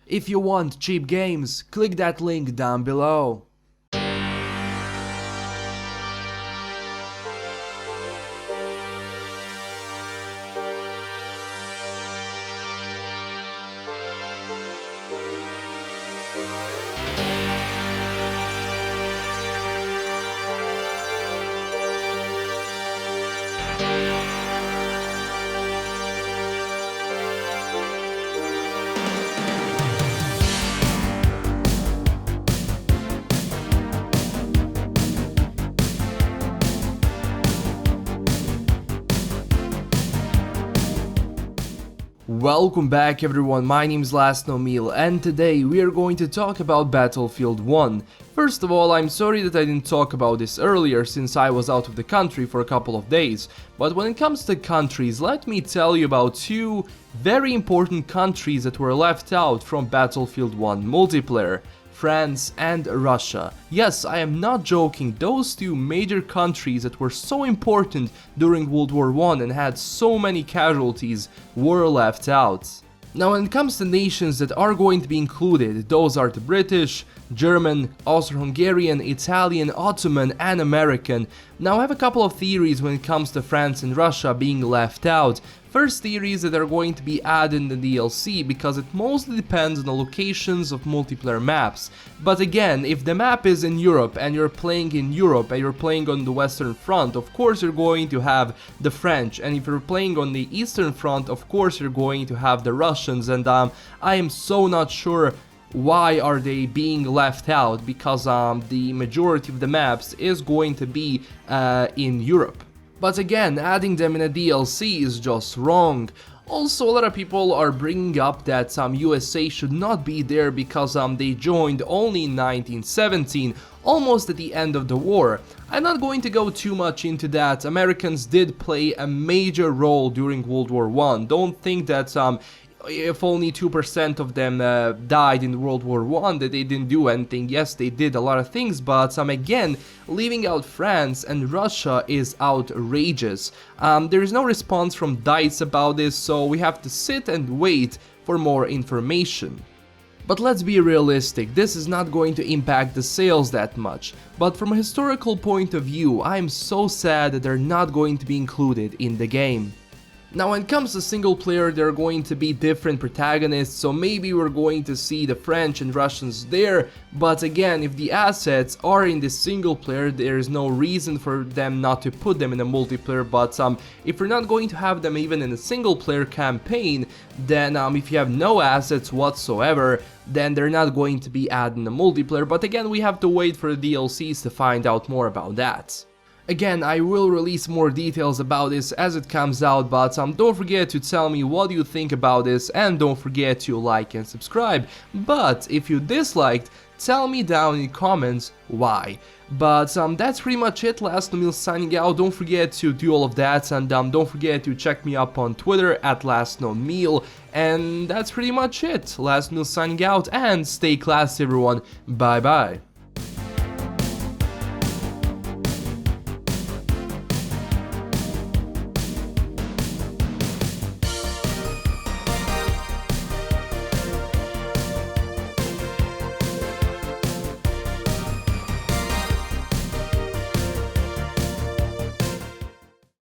If you want cheap games, click that link down below. Welcome back everyone, my name is LastKnownMeal and today we are going to talk about Battlefield 1. First of all, I'm sorry that I didn't talk about this earlier since I was out of the country for a couple of days, but when it comes to countries, let me tell you about two very important countries that were left out from Battlefield 1 multiplayer. France and Russia. Yes, I am not joking, those two major countries that were so important during World War I and had so many casualties were left out. Now when it comes to nations that are going to be included, those are the British, German, Austro-Hungarian, Italian, Ottoman and American. Now I have a couple of theories when it comes to France and Russia being left out. First theory is that they're going to be added in the DLC because it mostly depends on the locations of multiplayer maps. But again, if the map is in Europe and you're playing in Europe and you're playing on the Western Front, of course you're going to have the French, and if you're playing on the Eastern Front, of course you're going to have the Russians, and I am so not sure why are they being left out, because the majority of the maps is going to be in Europe. But again, adding them in a DLC is just wrong. Also, a lot of people are bringing up that USA should not be there because they joined only in 1917, almost at the end of the war. I'm not going to go too much into that. Americans did play a major role during World War I. Don't think that if only 2% of them died in World War I, that they didn't do anything. Yes, they did a lot of things, but again, leaving out France and Russia is outrageous. There is no response from DICE about this, so we have to sit and wait for more information. But let's be realistic, this is not going to impact the sales that much. But from a historical point of view, I'm so sad that they're not going to be included in the game. Now when it comes to single player, there are going to be different protagonists, so maybe we're going to see the French and Russians there, but again, if the assets are in the single player, there is no reason for them not to put them in a multiplayer. But if you're not going to have them even in a single player campaign, then if you have no assets whatsoever, then they're not going to be added in the multiplayer. But again, we have to wait for the DLCs to find out more about that. Again, I will release more details about this as it comes out, but don't forget to tell me what you think about this, and don't forget to like and subscribe. But if you disliked, tell me down in the comments why. But that's pretty much it. LastKnownMeal signing out. Don't forget to do all of that, and don't forget to check me up on Twitter at LastKnownMeal. And that's pretty much it. LastKnownMeal signing out, and stay classy everyone. Bye bye.